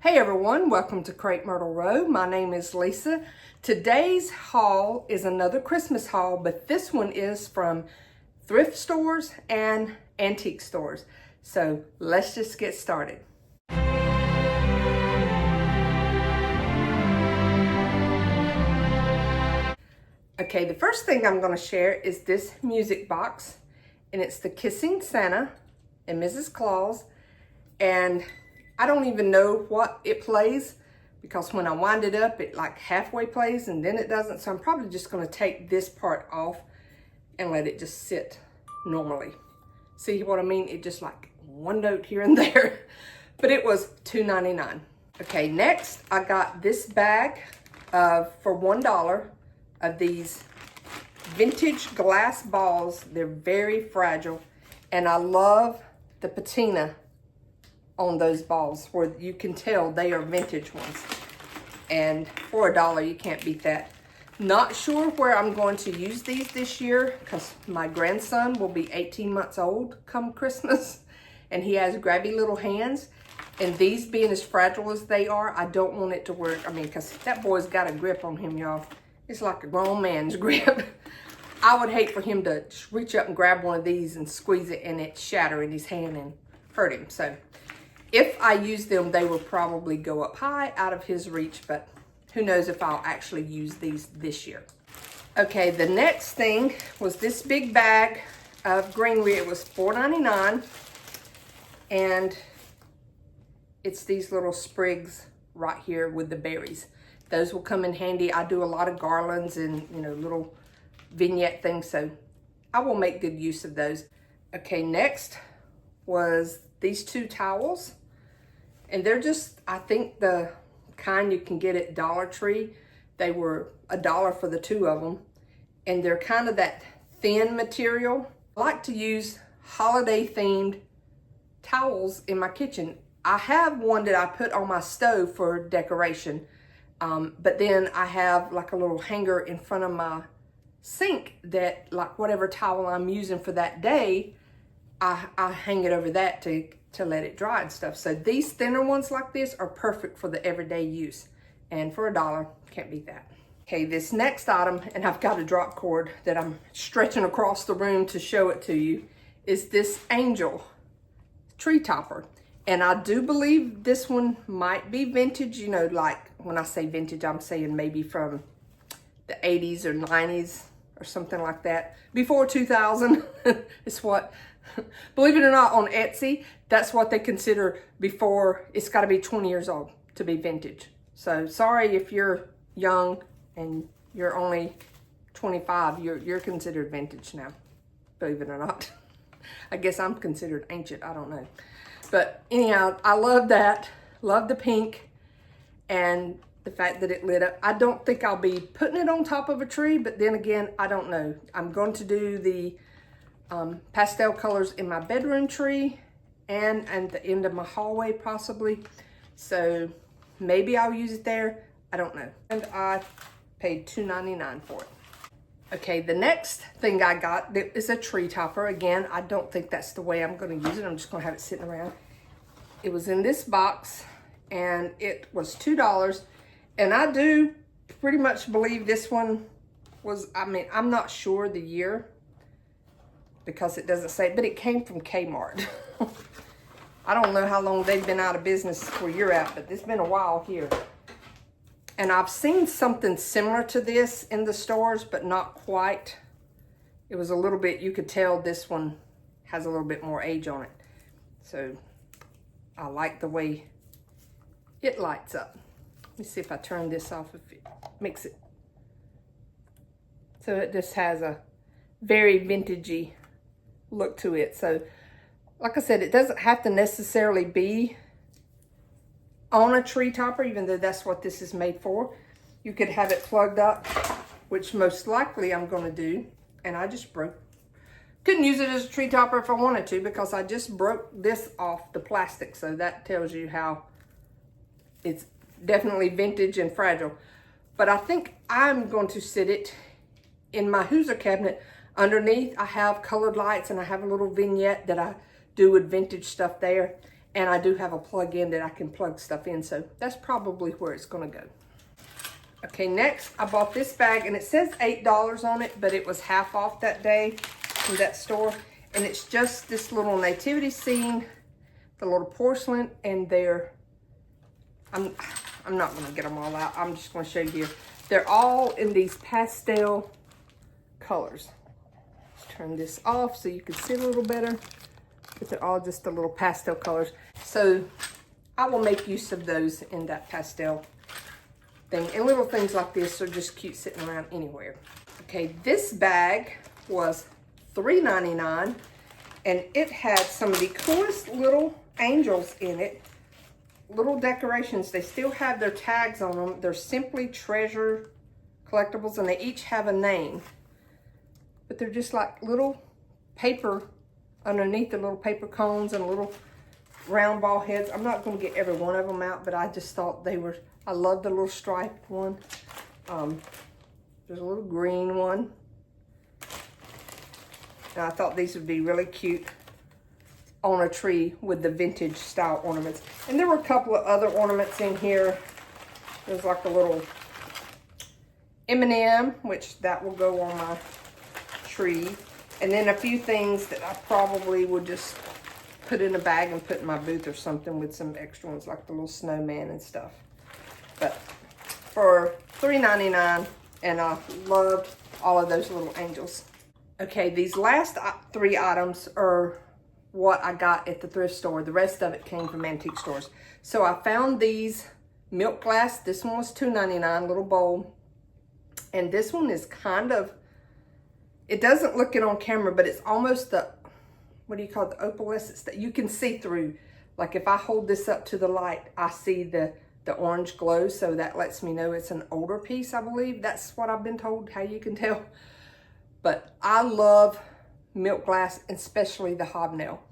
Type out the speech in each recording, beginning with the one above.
Hey everyone, welcome to Crepe Myrtle Row. My name is Lisa. Today's haul is another Christmas haul, but this one is from thrift stores and antique stores. So let's just get started. Okay, the first thing I'm going to share is this music box, and it's the Kissing Santa and Mrs. Claus, and I don't even know what it plays because when I wind it up, it like halfway plays and then it doesn't. So I'm probably just going to take this part off and let it just sit normally. See what I mean? It just like one note here and there, but it was $2.99. Okay, next I got this bag for $1 of these vintage glass balls. They're very fragile, and I love the patina on those balls where you can tell they are vintage ones. And for $1, you can't beat that. Not sure where I'm going to use these this year because my grandson will be 18 months old come Christmas, and he has grabby little hands. And these being as fragile as they are, I don't want it to work. I mean, because that boy's got a grip on him, y'all. It's like a grown man's grip. I would hate for him to reach up and grab one of these and squeeze it and it shatter in his hand and hurt him. So if I use them, they will probably go up high out of his reach, but who knows if I'll actually use these this year. Okay, the next thing was this big bag of greenery. It was $4.99, and it's these little sprigs right here with the berries. Those will come in handy. I do a lot of garlands and, you know, little vignette things, so I will make good use of those. Okay, next was these two towels. And they're just, I think the kind you can get at Dollar Tree. They were $1 for the two of them. And they're kind of that thin material. I like to use holiday themed towels in my kitchen. I have one that I put on my stove for decoration. But then I have like a little hanger in front of my sink that, like, whatever towel I'm using for that day, I hang it over that to let it dry and stuff. So these thinner ones like this are perfect for the everyday use. And for $1, can't beat that. Okay, this next item, and I've got a drop cord that I'm stretching across the room to show it to you, is this angel tree topper. And I do believe this one might be vintage. You know, like when I say vintage, I'm saying maybe from the 80s or 90s or something like that. Before 2000 is what, believe it or not, on Etsy, that's what they consider before. It's got to be 20 years old to be vintage. So sorry if you're young and you're only 25, you're considered vintage now, believe it or not. I guess I'm considered ancient, I don't know. But anyhow, I love that. Love the pink and the fact that it lit up. I don't think I'll be putting it on top of a tree, but then again, I don't know. I'm going to do the pastel colors in my bedroom tree and at the end of my hallway possibly. So maybe I'll use it there. I don't know. And I paid $2.99 for it. Okay, the next thing I got is a tree topper. Again, I don't think that's the way I'm going to use it. I'm just going to have it sitting around. It was in this box and it was $2. And I do pretty much believe this one was, I mean, I'm not sure the year because it doesn't say, but it came from Kmart. I don't know how long they've been out of business where you're at, but it's been a while here. And I've seen something similar to this in the stores, but not quite. It was a little bit, you could tell this one has a little bit more age on it. So I like the way it lights up. Let me see if I turn this off, if it makes it. So it just has a very vintagey look to it. So like I said, it doesn't have to necessarily be on a tree topper, even though that's what this is made for. You could have it plugged up, which most likely I'm going to do. And I just couldn't use it as a tree topper if I wanted to because I just broke this off the plastic. So that tells you how it's definitely vintage and fragile. But I think I'm going to sit it in my Hooser cabinet. Underneath, I have colored lights and I have a little vignette that I do with vintage stuff there. And I do have a plug-in that I can plug stuff in, so that's probably where it's gonna go. Okay, next I bought this bag, and it says $8 on it, but it was half off that day from that store. And it's just this little nativity scene, the little porcelain, and I'm not gonna get them all out. I'm just gonna show you here. They're all in these pastel colors. Let's turn this off so you can see it a little better. But they're all just the little pastel colors. So I will make use of those in that pastel thing. And little things like this are just cute sitting around anywhere. Okay, this bag was $3.99, and it had some of the coolest little angels in it. Little decorations. They still have their tags on them. They're Simply Treasure collectibles, and they each have a name. But they're just like little paper underneath, the little paper cones and little round ball heads. I'm not going to get every one of them out, but I just thought they were, I love the little striped one. There's a little green one. And I thought these would be really cute on a tree with the vintage style ornaments. And there were a couple of other ornaments in here. There's like a little M&M, which that will go on my tree. And then a few things that I probably would just put in a bag and put in my booth or something, with some extra ones like the little snowman and stuff. But for $3.99, and I loved all of those little angels. Okay, these last 3 items are what I got at the thrift store. The rest of it came from antique stores. So I found these milk glass. This one was $2.99, little bowl. And this one is kind of, it doesn't look it on camera, but it's almost the, what do you call it, the opalescence that you can see through. Like if I hold this up to the light, I see the orange glow, so that lets me know it's an older piece, I believe. That's what I've been told, how you can tell. But I love milk glass, especially the hobnail.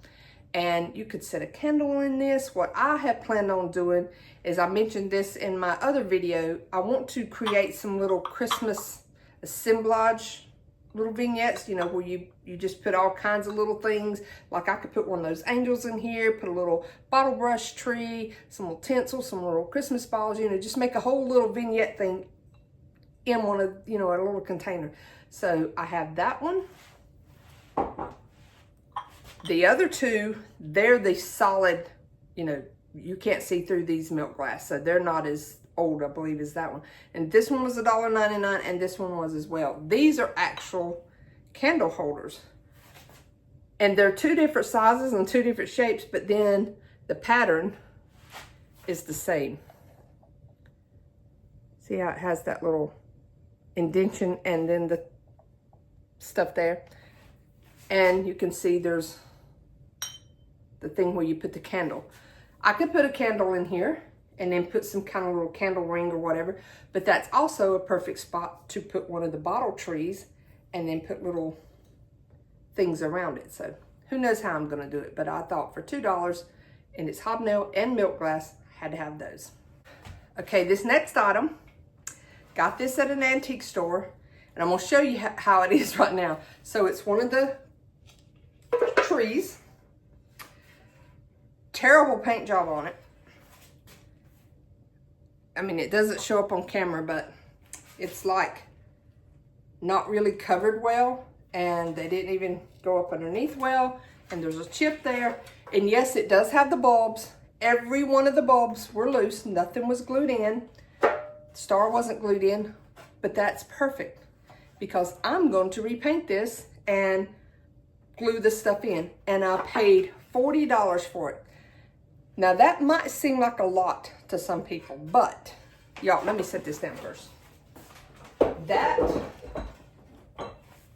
And you could set a candle in this. What I have planned on doing is, I mentioned this in my other video, I want to create some little Christmas assemblage, little vignettes, you know, where you just put all kinds of little things. Like I could put one of those angels in here, put a little bottle brush tree, some little tinsel, some little Christmas balls, you know, just make a whole little vignette thing in one of, you know, a little container. So I have that one. The other two, they're the solid, you know, you can't see through these milk glass, so they're not as old, I believe, as that one. And this one was $1.99, and this one was as well. These are actual candle holders, and they're 2 different sizes and 2 different shapes, but then the pattern is the same. See how it has that little indentation and then the stuff there? And you can see there's the thing where you put the candle. I could put a candle in here and then put some kind of little candle ring or whatever, but that's also a perfect spot to put one of the bottle trees and then put little things around it. So who knows how I'm gonna do it, but I thought for $2, and it's hobnail and milk glass, I had to have those. Okay, this next item, got this at an antique store, and I'm gonna show you how it is right now. So it's one of the trees. Terrible paint job on it. I mean, it doesn't show up on camera, but it's like not really covered well, and they didn't even go up underneath well, and there's a chip there. And yes, it does have the bulbs. Every one of the bulbs were loose. Nothing was glued in. The star wasn't glued in, but that's perfect because I'm going to repaint this and glue the stuff in, and I paid $40 for it. Now that might seem like a lot to some people, but y'all, let me set this down first. That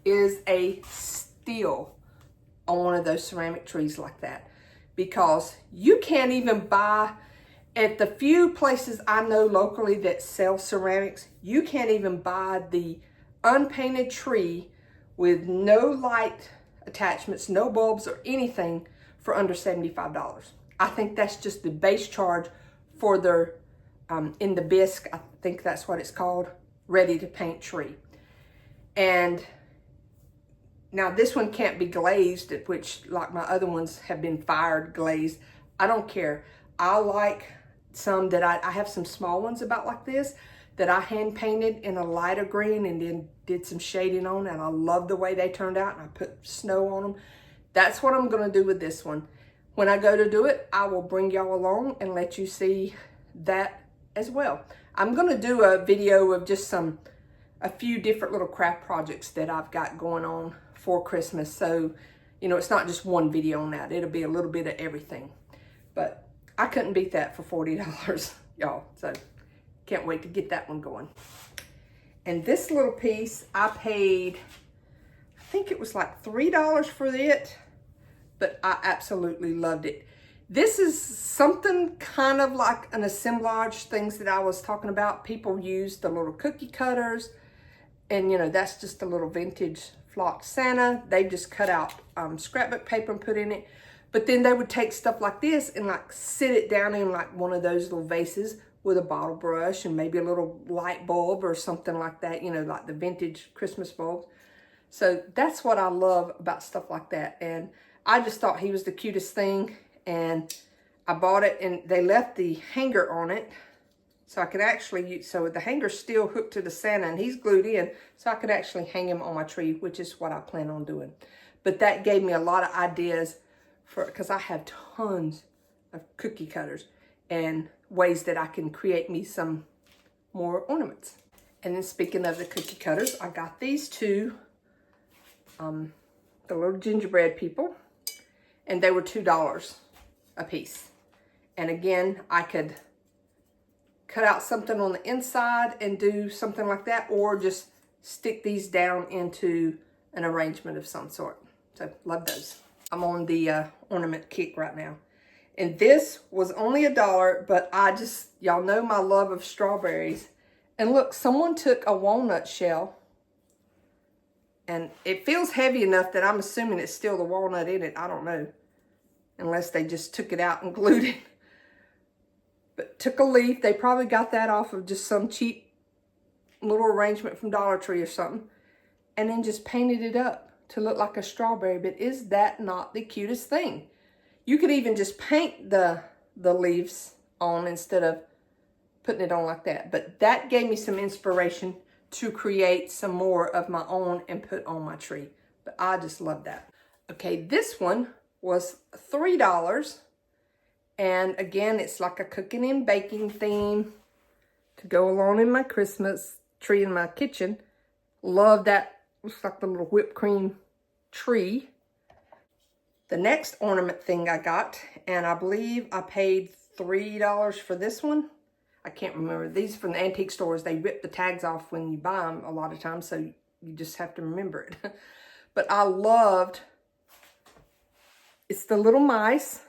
is a steal on one of those ceramic trees like that, because you can't even buy, at the few places I know locally that sell ceramics, you can't even buy the unpainted tree with no light attachments, no bulbs or anything for under $75. I think that's just the base charge for their, in the bisque, I think that's what it's called, ready to paint tree. And now this one can't be glazed, which like my other ones have been fired glazed. I don't care. I like some that I have some small ones about like this that I hand painted in a lighter green and then did some shading on, and I love the way they turned out, and I put snow on them. That's what I'm gonna do with this one. When I go to do it, I will bring y'all along and let you see that as well. I'm gonna do a video of just a few different little craft projects that I've got going on for Christmas. So, you know, it's not just one video on that. It'll be a little bit of everything. But I couldn't beat that for $40, y'all. So can't wait to get that one going. And this little piece, I paid, I think it was like $3 for it, but I absolutely loved it. This is something kind of like an assemblage, things that I was talking about. People use the little cookie cutters, and you know, that's just a little vintage flocked Santa. They just cut out scrapbook paper and put in it. But then they would take stuff like this and like sit it down in like one of those little vases with a bottle brush and maybe a little light bulb or something like that, you know, like the vintage Christmas bulbs. So that's what I love about stuff like that. And I just thought he was the cutest thing, and I bought it, and they left the hanger on it. So I could actually use, so the hanger's still hooked to the Santa and he's glued in, so I could actually hang him on my tree, which is what I plan on doing. But that gave me a lot of ideas because I have tons of cookie cutters and ways that I can create me some more ornaments. And then speaking of the cookie cutters, I got these two, the little gingerbread people, and they were $2 a piece. And again, I could cut out something on the inside and do something like that, or just stick these down into an arrangement of some sort. So love those. I'm on the ornament kick right now. And this was only $1, but y'all know my love of strawberries. And look, someone took a walnut shell, and it feels heavy enough that I'm assuming it's still the walnut in it. I don't know, unless they just took it out and glued it. But took a leaf. They probably got that off of just some cheap little arrangement from Dollar Tree or something, and then just painted it up to look like a strawberry. But is that not the cutest thing? You could even just paint the leaves on instead of putting it on like that. But that gave me some inspiration to create some more of my own and put on my tree. But I just love that. Okay, this one was $3. And again, it's like a cooking and baking theme to go along in my Christmas tree in my kitchen. Love that. Looks like the little whipped cream tree. The next ornament thing I got, and I believe I paid $3 for this one. I can't remember. These from the antique stores, they rip the tags off when you buy them a lot of times, so you just have to remember it. But I loved, it's the little mice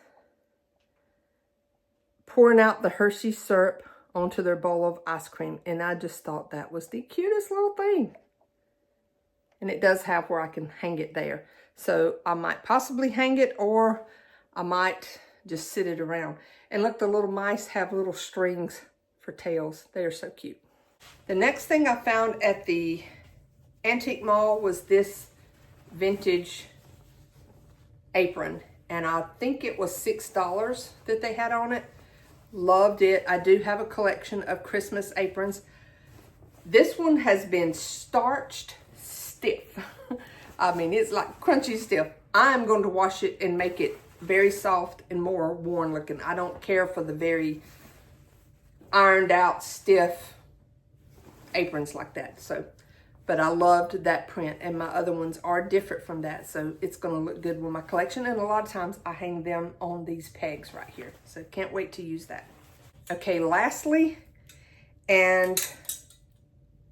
pouring out the Hershey syrup onto their bowl of ice cream. And I just thought that was the cutest little thing. And it does have where I can hang it there. So I might possibly hang it, or I might just sit it around. And look, the little mice have little strings for tails. They are so cute. The next thing I found at the antique mall was this vintage apron. And I think it was $6 that they had on it. Loved it. I do have a collection of Christmas aprons. This one has been starched stiff. I mean, it's like crunchy stiff. I'm going to wash it and make it very soft and more worn looking. I don't care for the very ironed out stiff aprons like that. So, but I loved that print, and my other ones are different from that. So it's going to look good with my collection. And a lot of times I hang them on these pegs right here. So can't wait to use that. Okay, lastly, and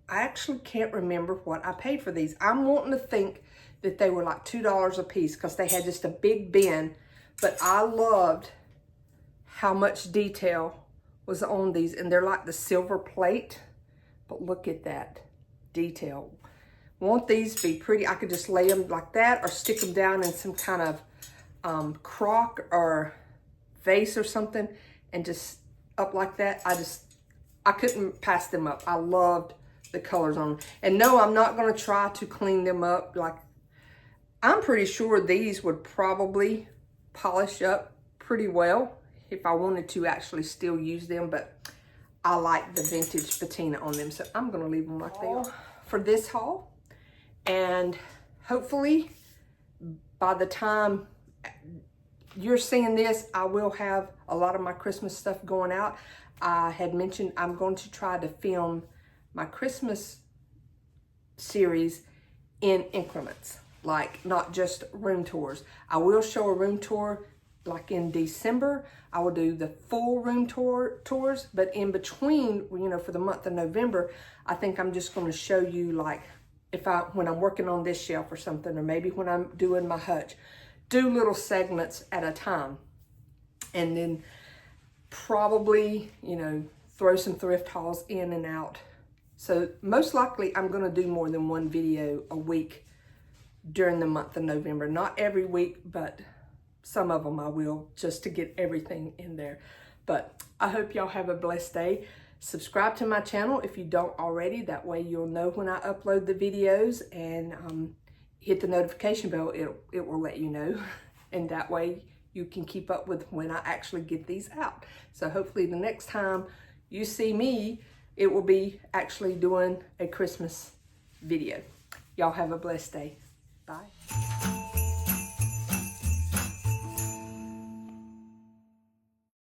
I actually can't remember what I paid for these. I'm wanting to think that they were like $2 a piece because they had just a big bin, but I loved how much detail was on these, and they're like the silver plate, but look at that detail. Want these to be pretty. I could just lay them like that or stick them down in some kind of crock or vase or something and just up like that. I couldn't pass them up. I loved the colors on them. And no, I'm not going to try to clean them up. Like, I'm pretty sure these would probably polish up pretty well if I wanted to actually still use them, but I like the vintage patina on them, so I'm gonna leave them like they are for this haul. And hopefully by the time you're seeing this, I will have a lot of my Christmas stuff going out. I had mentioned I'm going to try to film my Christmas series in increments, like not just room tours. I will show a room tour like in December. I will do the full room tours, but in between, you know, for the month of November, I think I'm just going to show you, like, when I'm working on this shelf or something, or maybe when I'm doing my hutch, do little segments at a time, and then probably, you know, throw some thrift hauls in and out. So most likely I'm going to do more than one video a week during the month of November. Not every week, but some of them I will, just to get everything in there. But I hope y'all have a blessed day. Subscribe to my channel if you don't already. That way you'll know when I upload the videos, and hit the notification bell. It will let you know. And that way you can keep up with when I actually get these out. So hopefully the next time you see me, it will be actually doing a Christmas video. Y'all have a blessed day. Bye.